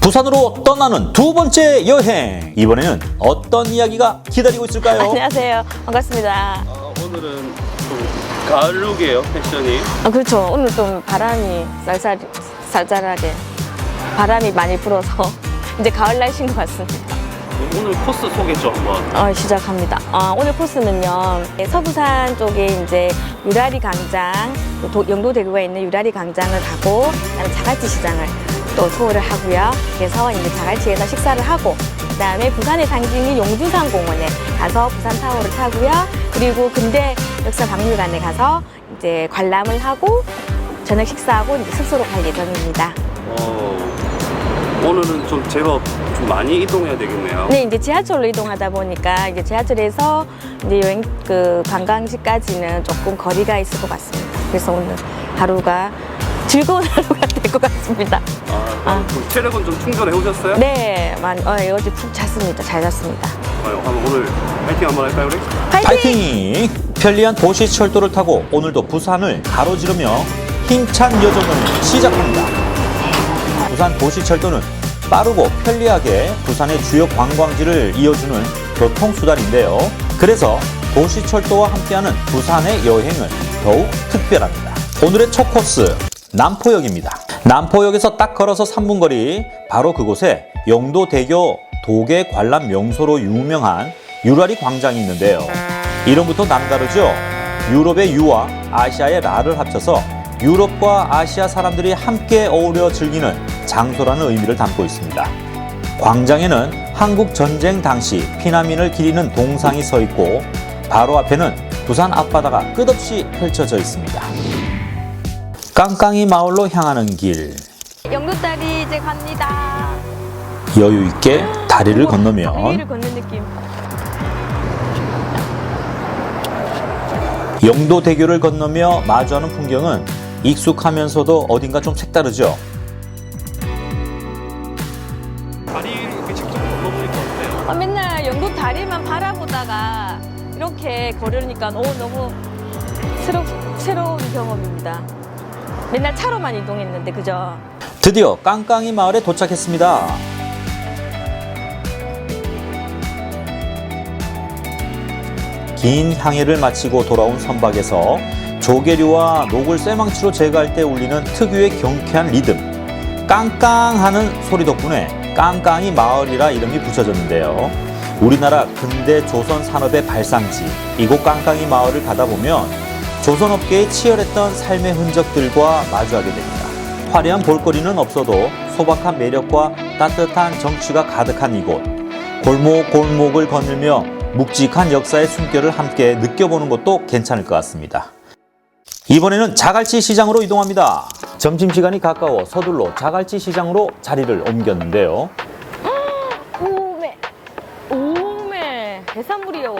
부산으로 떠나는 두 번째 여행. 이번에는 어떤 이야기가 기다리고 있을까요? 안녕하세요. 반갑습니다. 오늘은 좀 가을룩이에요, 패션이. 그렇죠. 오늘 좀 바람이 쌀쌀하게 바람이 많이 불어서 이제 가을 날씨인 것 같습니다. 오늘 코스 소개 좀 한번. 시작합니다. 오늘 코스는요, 서부산 쪽에 이제 유라리 광장, 영도대교가 있는 유라리 광장을 가고, 그다음에 자갈치 시장을 또 투어를 하고요. 그래서 이제 자갈치에서 식사를 하고, 그다음에 부산의 상징인 용두산 공원에 가서 부산 타워를 타고요. 그리고 근대 역사 박물관에 가서 이제 관람을 하고 저녁 식사하고 이제 숙소로 갈 예정입니다. 오늘은 좀 제법 좀 많이 이동해야 되겠네요. 네, 이제 지하철로 이동하다 보니까 이제 지하철에서 이제 여행 관광지까지는 조금 거리가 있을 것 같습니다. 그래서 오늘 하루가 즐거운 하루가 될 것 같습니다. 그럼 체력은 좀 충전해 오셨어요? 네, 어제 푹 잤습니다. 잘 잤습니다. 그럼 오늘 파이팅 한번 할까요, 우리? 파이팅! 편리한 도시철도를 타고 오늘도 부산을 가로지르며 힘찬 여정을 시작합니다. 부산 도시철도는 빠르고 편리하게 부산의 주요 관광지를 이어주는 교통수단인데요. 그래서 도시철도와 함께하는 부산의 여행은 더욱 특별합니다. 오늘의 첫 코스, 남포역입니다. 남포역에서 딱 걸어서 3분 거리, 바로 그곳에 영도대교 도계 관람 명소로 유명한 유라리 광장이 있는데요. 이름부터 남다르죠? 유럽의 유와 아시아의 라를 합쳐서 유럽과 아시아 사람들이 함께 어우러 즐기는 장소라는 의미를 담고 있습니다. 광장에는 한국 전쟁 당시 피난민을 기리는 동상이 서 있고 바로 앞에는 부산 앞바다가 끝없이 펼쳐져 있습니다. 깡깡이 마을로 향하는 길. 영도다리 이제 갑니다. 여유 있게 다리를 건너면 위를 걷는 느낌. 영도대교를 건너며 마주하는 풍경은 익숙하면서도 어딘가 좀 색다르죠. 다리 이렇게 직접 건너보니까 어때요? 맨날 영도 다리만 바라보다가 이렇게 걸으니까 너무 새로운 경험입니다. 맨날 차로만 이동했는데 그죠? 드디어 깡깡이 마을에 도착했습니다. 긴 향해를 마치고 돌아온 선박에서 조개류와 녹을 쇠망치로 제거할 때 울리는 특유의 경쾌한 리듬, 깡깡하는 소리 덕분에 깡깡이 마을이라 이름이 붙여졌는데요. 우리나라 근대 조선 산업의 발상지 이곳 깡깡이 마을을 가다 보면 조선업계의 치열했던 삶의 흔적들과 마주하게 됩니다. 화려한 볼거리는 없어도 소박한 매력과 따뜻한 정취가 가득한 이곳, 골목골목을 거닐며 묵직한 역사의 숨결을 함께 느껴보는 것도 괜찮을 것 같습니다. 이번에는 자갈치 시장으로 이동합니다. 점심시간이 가까워 서둘러 자갈치 시장으로 자리를 옮겼는데요. 오메 해산물이요.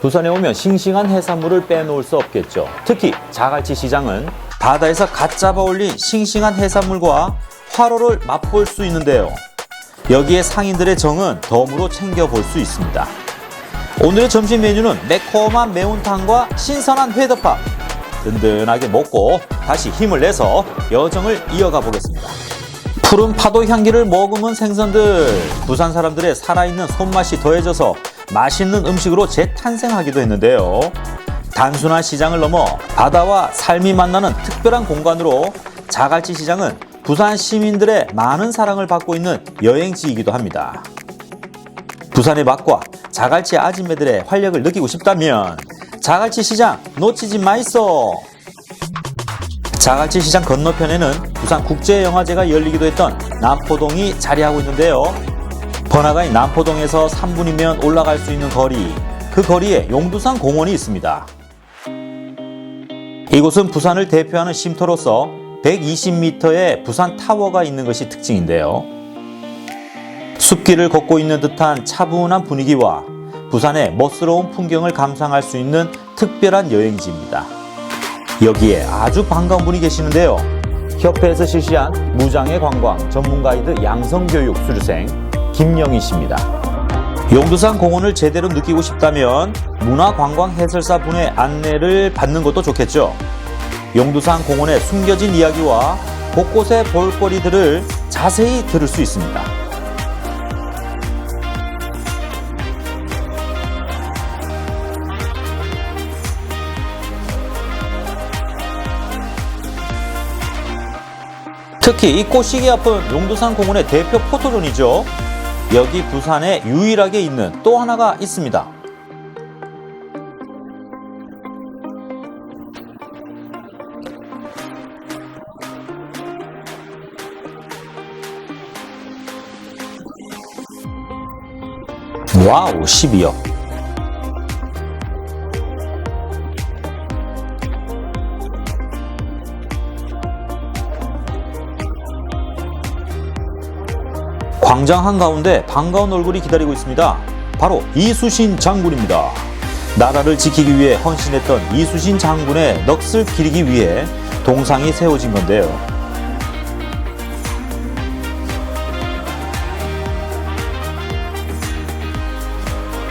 부산에 오면 싱싱한 해산물을 빼놓을 수 없겠죠. 특히 자갈치 시장은 바다에서 갓 잡아 올린 싱싱한 해산물과 화로를 맛볼 수 있는데요. 여기에 상인들의 정은 덤으로 챙겨볼 수 있습니다. 오늘의 점심 메뉴는 매콤한 매운탕과 신선한 회덮밥. 든든하게 먹고 다시 힘을 내서 여정을 이어가 보겠습니다. 푸른 파도 향기를 머금은 생선들. 부산 사람들의 살아있는 손맛이 더해져서 맛있는 음식으로 재탄생하기도 했는데요. 단순한 시장을 넘어 바다와 삶이 만나는 특별한 공간으로 자갈치 시장은 부산 시민들의 많은 사랑을 받고 있는 여행지이기도 합니다. 부산의 맛과 자갈치 아줌매들의 활력을 느끼고 싶다면 자갈치 시장 놓치지 마이소. 자갈치 시장 건너편에는 부산국제영화제가 열리기도 했던 남포동이 자리하고 있는데요. 번화가인 남포동에서 3분이면 올라갈 수 있는 거리, 그 거리에 용두산 공원이 있습니다. 이곳은 부산을 대표하는 쉼터로서 120m의 부산 타워가 있는 것이 특징인데요. 숲길을 걷고 있는 듯한 차분한 분위기와 부산의 멋스러운 풍경을 감상할 수 있는 특별한 여행지입니다. 여기에 아주 반가운 분이 계시는데요. 협회에서 실시한 무장애 관광 전문 가이드 양성교육 수료생 김영희 씨입니다. 용두산 공원을 제대로 느끼고 싶다면 문화관광 해설사 분의 안내를 받는 것도 좋겠죠. 용두산 공원의 숨겨진 이야기와 곳곳의 볼거리들을 자세히 들을 수 있습니다. 특히 이 꽃시계 앞은 용두산 공원의 대표 포토존이죠. 여기 부산에 유일하게 있는 또 하나가 있습니다. 와우, 12억. 광장 한가운데 반가운 얼굴이 기다리고 있습니다. 바로 이수신 장군입니다. 나라를 지키기 위해 헌신했던 이수신 장군의 넋을 기리기 위해 동상이 세워진 건데요.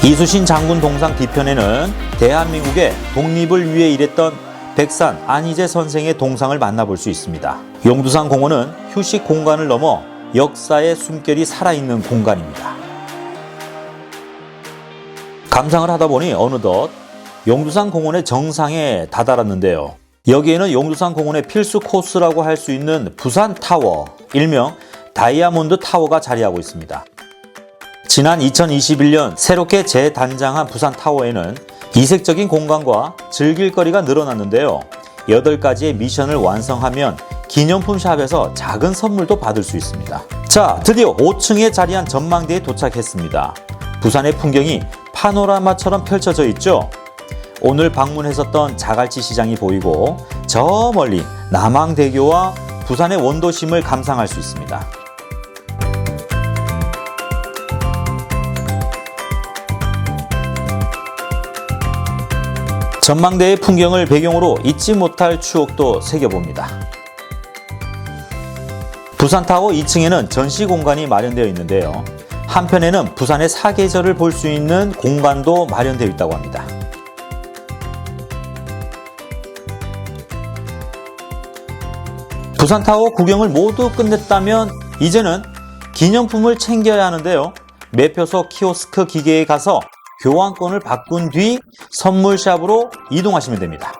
이수신 장군 동상 뒤편에는 대한민국의 독립을 위해 일했던 백산 안희재 선생의 동상을 만나볼 수 있습니다. 용두산 공원은 휴식 공간을 넘어 역사의 숨결이 살아있는 공간입니다. 감상을 하다 보니 어느덧 용두산 공원의 정상에 다다랐는데요. 여기에는 용두산 공원의 필수 코스라고 할 수 있는 부산 타워, 일명 다이아몬드 타워가 자리하고 있습니다. 지난 2021년 새롭게 재단장한 부산 타워에는 이색적인 공간과 즐길 거리가 늘어났는데요. 8가지의 미션을 완성하면 기념품 샵에서 작은 선물도 받을 수 있습니다. 자, 드디어 5층에 자리한 전망대에 도착했습니다. 부산의 풍경이 파노라마처럼 펼쳐져 있죠. 오늘 방문했었던 자갈치 시장이 보이고 저 멀리 남항대교와 부산의 원도심을 감상할 수 있습니다. 전망대의 풍경을 배경으로 잊지 못할 추억도 새겨봅니다. 부산타워 2층에는 전시 공간이 마련되어 있는데요. 한편에는 부산의 사계절을 볼 수 있는 공간도 마련되어 있다고 합니다. 부산타워 구경을 모두 끝냈다면 이제는 기념품을 챙겨야 하는데요. 매표소 키오스크 기계에 가서 교환권을 바꾼 뒤 선물샵으로 이동하시면 됩니다.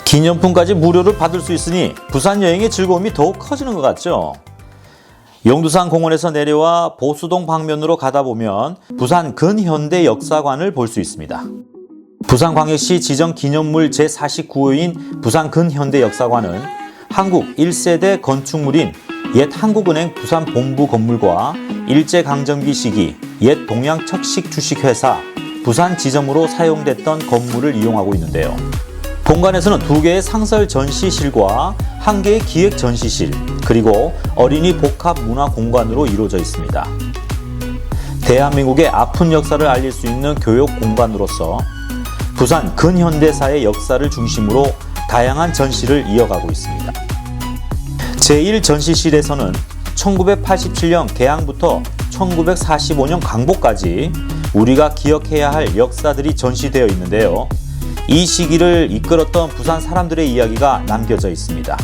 기념품까지 무료로 받을 수 있으니 부산 여행의 즐거움이 더욱 커지는 것 같죠? 용두산 공원에서 내려와 보수동 방면으로 가다 보면 부산 근현대 역사관을 볼 수 있습니다. 부산광역시 지정기념물 제49호인 부산 근현대 역사관은 한국 1세대 건축물인 옛 한국은행 부산본부 건물과 일제강점기 시기 옛 동양척식주식회사 부산 지점으로 사용됐던 건물을 이용하고 있는데요. 본관에서는 2개의 상설 전시실과 1개의 기획 전시실, 그리고 어린이 복합 문화 공간으로 이루어져 있습니다. 대한민국의 아픈 역사를 알릴 수 있는 교육 공간으로서 부산 근현대사의 역사를 중심으로 다양한 전시를 이어가고 있습니다. 제1전시실에서는 1987년 개항부터 1945년 광복까지 우리가 기억해야 할 역사들이 전시되어 있는데요. 이 시기를 이끌었던 부산 사람들의 이야기가 남겨져 있습니다.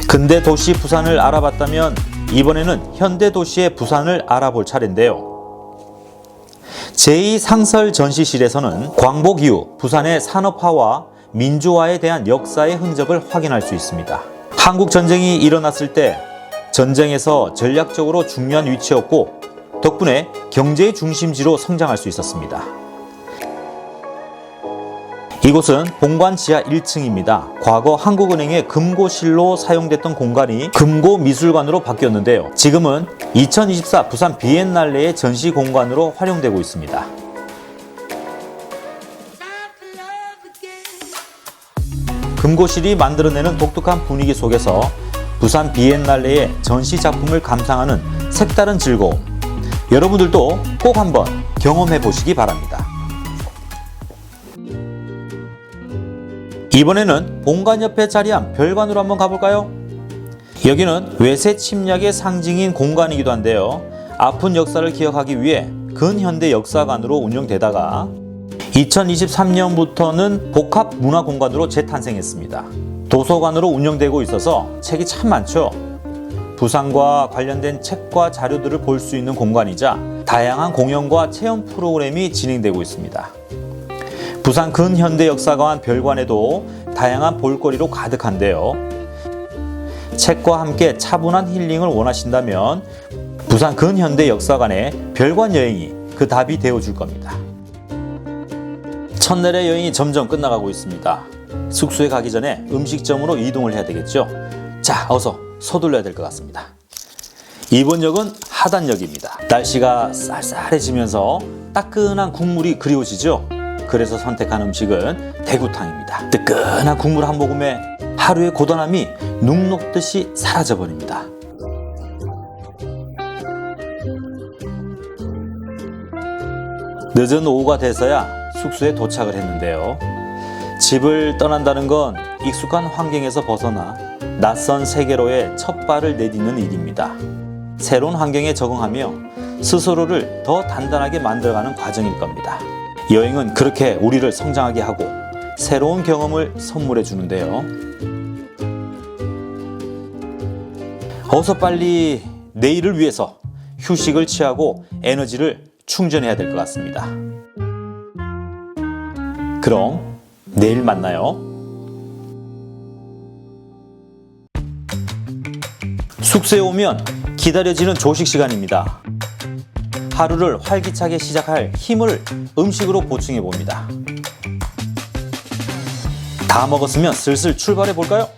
근대 도시 부산을 알아봤다면 이번에는 현대 도시의 부산을 알아볼 차례인데요. 제2상설 전시실에서는 광복 이후 부산의 산업화와 민주화에 대한 역사의 흔적을 확인할 수 있습니다. 한국 전쟁이 일어났을 때 전쟁에서 전략적으로 중요한 위치였고 덕분에 경제의 중심지로 성장할 수 있었습니다. 이곳은 본관 지하 1층입니다. 과거 한국은행의 금고실로 사용됐던 공간이 금고미술관으로 바뀌었는데요. 지금은 2024 부산 비엔날레의 전시 공간으로 활용되고 있습니다. 금고실이 만들어내는 독특한 분위기 속에서 부산 비엔날레의 전시 작품을 감상하는 색다른 즐거움, 여러분들도 꼭 한번 경험해 보시기 바랍니다. 이번에는 본관 옆에 자리한 별관으로 한번 가볼까요? 여기는 외세 침략의 상징인 공간이기도 한데요. 아픈 역사를 기억하기 위해 근현대 역사관으로 운영되다가 2023년부터는 복합 문화공간으로 재탄생했습니다. 도서관으로 운영되고 있어서 책이 참 많죠. 부산과 관련된 책과 자료들을 볼 수 있는 공간이자 다양한 공연과 체험 프로그램이 진행되고 있습니다. 부산 근현대 역사관 별관에도 다양한 볼거리로 가득한데요. 책과 함께 차분한 힐링을 원하신다면 부산 근현대 역사관의 별관 여행이 그 답이 되어줄 겁니다. 첫날의 여행이 점점 끝나가고 있습니다. 숙소에 가기 전에 음식점으로 이동을 해야 되겠죠. 자, 어서 서둘러야 될 것 같습니다. 이번 역은 하단역입니다. 날씨가 쌀쌀해지면서 따끈한 국물이 그리워지죠. 그래서 선택한 음식은 대구탕입니다. 뜨끈한 국물 한 모금에 하루의 고단함이 눅 녹듯이 사라져버립니다. 늦은 오후가 돼서야 숙소에 도착을 했는데요. 집을 떠난다는 건 익숙한 환경에서 벗어나 낯선 세계로의 첫 발을 내딛는 일입니다. 새로운 환경에 적응하며 스스로를 더 단단하게 만들어가는 과정일 겁니다. 여행은 그렇게 우리를 성장하게 하고 새로운 경험을 선물해 주는데요. 어서 빨리 내일을 위해서 휴식을 취하고 에너지를 충전해야 될 것 같습니다. 그럼 내일 만나요. 숙소에 오면 기다려지는 조식 시간입니다. 하루를 활기차게 시작할 힘을 음식으로 보충해 봅니다. 다 먹었으면 슬슬 출발해 볼까요?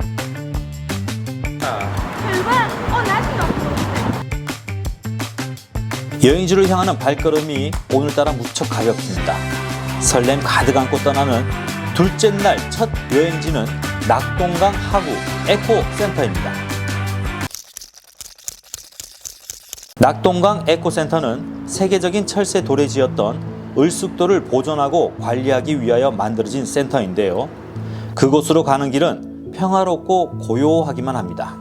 여행지를 향하는 발걸음이 오늘따라 무척 가볍습니다. 설렘 가득 안고 떠나는 둘째 날 첫 여행지는 낙동강 하구 에코센터입니다. 낙동강 에코센터는 세계적인 철새 도래지였던 을숙도를 보존하고 관리하기 위하여 만들어진 센터인데요. 그곳으로 가는 길은 평화롭고 고요하기만 합니다.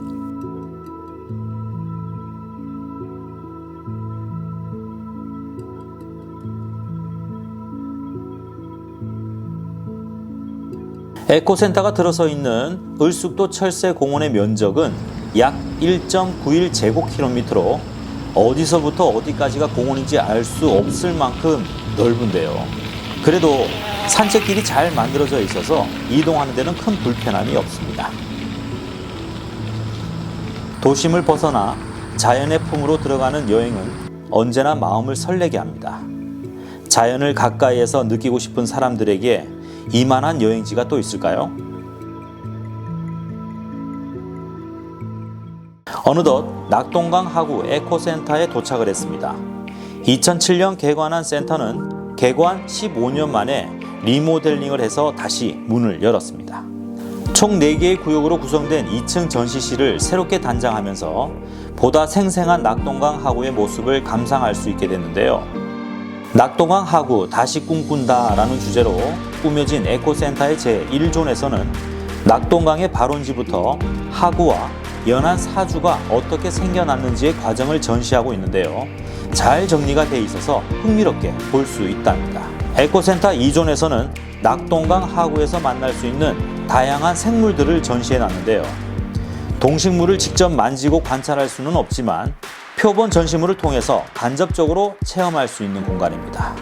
에코센터가 들어서 있는 을숙도 철새공원의 면적은 약 1.91제곱킬로미터로 어디서부터 어디까지가 공원인지 알 수 없을 만큼 넓은데요. 그래도 산책길이 잘 만들어져 있어서 이동하는 데는 큰 불편함이 없습니다. 도심을 벗어나 자연의 품으로 들어가는 여행은 언제나 마음을 설레게 합니다. 자연을 가까이에서 느끼고 싶은 사람들에게 이만한 여행지가 또 있을까요? 어느덧 낙동강 하구 에코센터에 도착을 했습니다. 2007년 개관한 센터는 개관 15년 만에 리모델링을 해서 다시 문을 열었습니다. 총 4개의 구역으로 구성된 2층 전시실을 새롭게 단장하면서 보다 생생한 낙동강 하구의 모습을 감상할 수 있게 됐는데요. 낙동강 하구 다시 꿈꾼다 라는 주제로 꾸며진 에코센터의 제1존에서는 낙동강의 발원지부터 하구와 연안 사주가 어떻게 생겨났는지의 과정을 전시하고 있는데요. 잘 정리가 돼 있어서 흥미롭게 볼 수 있답니다. 에코센터 2존에서는 낙동강 하구에서 만날 수 있는 다양한 생물들을 전시해 놨는데요. 동식물을 직접 만지고 관찰할 수는 없지만 표본 전시물을 통해서 간접적으로 체험할 수 있는 공간입니다.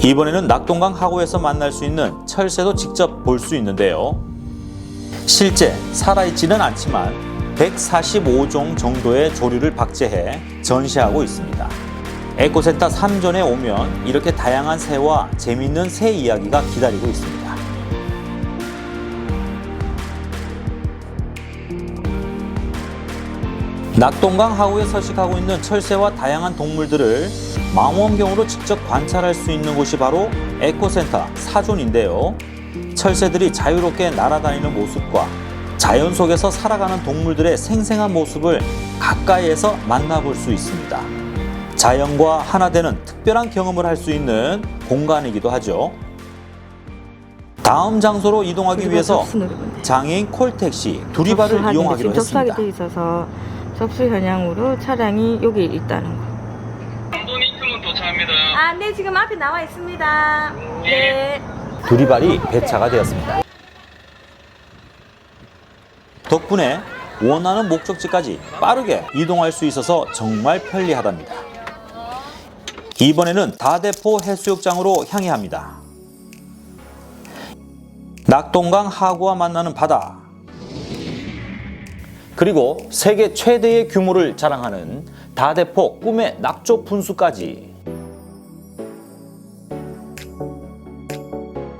이번에는 낙동강 하구에서 만날 수 있는 철새도 직접 볼 수 있는데요. 실제 살아있지는 않지만 145종 정도의 조류를 박제해 전시하고 있습니다. 에코센터 3존에 오면 이렇게 다양한 새와 재밌는 새 이야기가 기다리고 있습니다. 낙동강 하구에 서식하고 있는 철새와 다양한 동물들을 망원경으로 직접 관찰할 수 있는 곳이 바로 에코센터 4존인데요. 철새들이 자유롭게 날아다니는 모습과 자연 속에서 살아가는 동물들의 생생한 모습을 가까이에서 만나볼 수 있습니다. 자연과 하나 되는 특별한 경험을 할 수 있는 공간이기도 하죠. 다음 장소로 이동하기 위해서 접수 누르면 돼요. 장애인 콜택시 두리바를 접수하는데 이용하기로 지금 접수하게 했습니다. 돼 있어서 접수 현황으로 차량이 여기 있다는 거. 강동 2층은 도착합니다. 아, 네, 지금 앞에 나와 있습니다. 네. 두리발이 배차가 되었습니다. 덕분에 원하는 목적지까지 빠르게 이동할 수 있어서 정말 편리하답니다. 이번에는 다대포 해수욕장으로 향해 합니다. 낙동강 하구와 만나는 바다, 그리고 세계 최대의 규모를 자랑하는 다대포 꿈의 낙조 분수까지.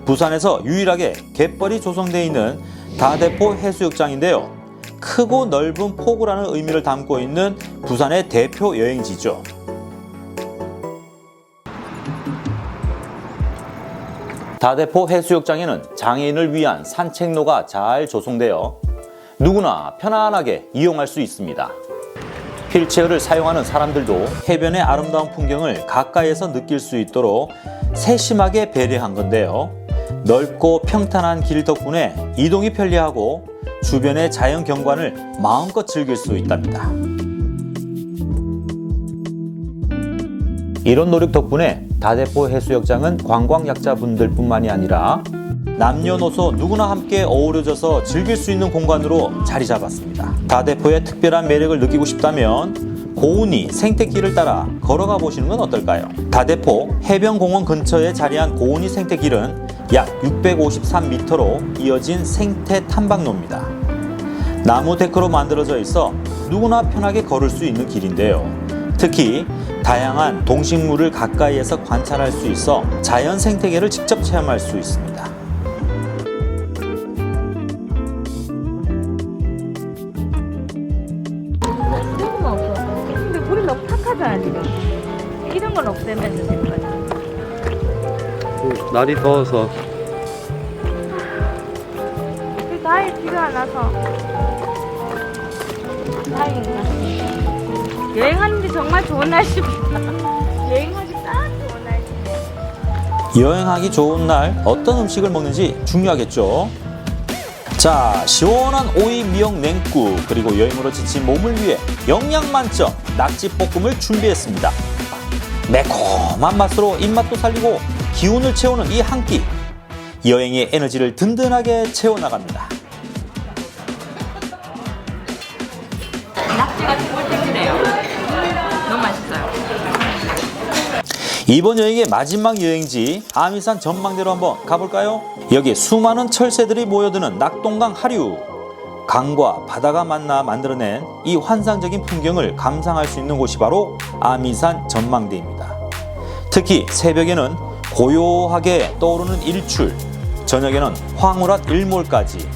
부산에서 유일하게 갯벌이 조성되어 있는 다대포 해수욕장인데요. 크고 넓은 포구라는 의미를 담고 있는 부산의 대표 여행지죠. 다대포 해수욕장에는 장애인을 위한 산책로가 잘 조성되어 누구나 편안하게 이용할 수 있습니다. 휠체어를 사용하는 사람들도 해변의 아름다운 풍경을 가까이에서 느낄 수 있도록 세심하게 배려한 건데요. 넓고 평탄한 길 덕분에 이동이 편리하고 주변의 자연 경관을 마음껏 즐길 수 있답니다. 이런 노력 덕분에 다대포 해수욕장은 관광약자분들뿐만이 아니라 남녀노소 누구나 함께 어우러져서 즐길 수 있는 공간으로 자리 잡았습니다. 다대포의 특별한 매력을 느끼고 싶다면 고운이 생태길을 따라 걸어가 보시는 건 어떨까요? 다대포 해변공원 근처에 자리한 고운이 생태길은 약 653m로 이어진 생태 탐방로입니다. 나무 데크로 만들어져 있어 누구나 편하게 걸을 수 있는 길인데요. 특히 다양한 동식물을 가까이에서 관찰할 수 있어 자연 생태계를 직접 체험할 수 있습니다. 조금만 없어. 근데 물이 너무 탁하잖아, 지금. 이런 건 없애면 될 거야. 날이 더워서. 나이 비가 안 와서. 다행이다. 여행하는데 정말 좋은 날씨입니다. 여행하기 딱 좋은 날씨네. 여행하기 좋은 날 어떤 음식을 먹는지 중요하겠죠. 자, 시원한 오이 미역 냉국 그리고 여행으로 지친 몸을 위해 영양 만점 낙지볶음을 준비했습니다. 매콤한 맛으로 입맛도 살리고 기운을 채우는 이 한 끼, 여행의 에너지를 든든하게 채워나갑니다. 낙지가 꿀팁이래요. 너무 맛있어요. 이번 여행의 마지막 여행지 아미산 전망대로 한번 가볼까요? 여기 수많은 철새들이 모여드는 낙동강 하류, 강과 바다가 만나 만들어낸 이 환상적인 풍경을 감상할 수 있는 곳이 바로 아미산 전망대입니다. 특히 새벽에는 고요하게 떠오르는 일출, 저녁에는 황홀한 일몰까지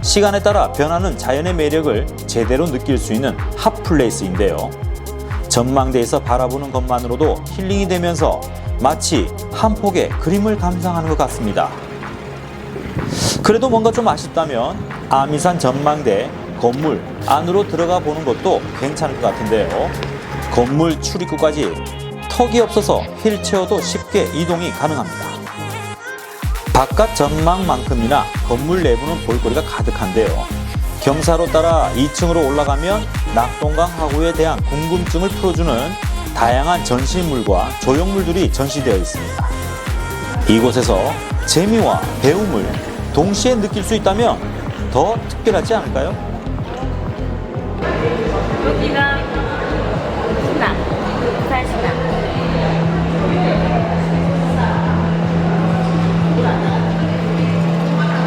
시간에 따라 변하는 자연의 매력을 제대로 느낄 수 있는 핫플레이스인데요. 전망대에서 바라보는 것만으로도 힐링이 되면서 마치 한 폭의 그림을 감상하는 것 같습니다. 그래도 뭔가 좀 아쉽다면 아미산 전망대 건물 안으로 들어가 보는 것도 괜찮을 것 같은데요. 건물 출입구까지 턱이 없어서 휠체어도 쉽게 이동이 가능합니다. 바깥 전망만큼이나 건물 내부는 볼거리가 가득한데요. 경사로 따라 2층으로 올라가면 낙동강 하구에 대한 궁금증을 풀어주는 다양한 전시물과 조형물들이 전시되어 있습니다. 이곳에서 재미와 배움을 동시에 느낄 수 있다면 더 특별하지 않을까요? 여기가 신당, 부산 신당.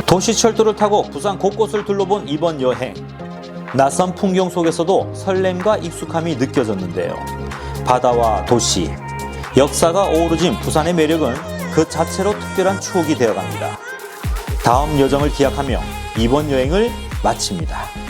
도시철도를 타고 부산 곳곳을 둘러본 이번 여행. 낯선 풍경 속에서도 설렘과 익숙함이 느껴졌는데요. 바다와 도시, 역사가 어우러진 부산의 매력은 그 자체로 특별한 추억이 되어갑니다. 다음 여정을 기약하며 이번 여행을 마칩니다.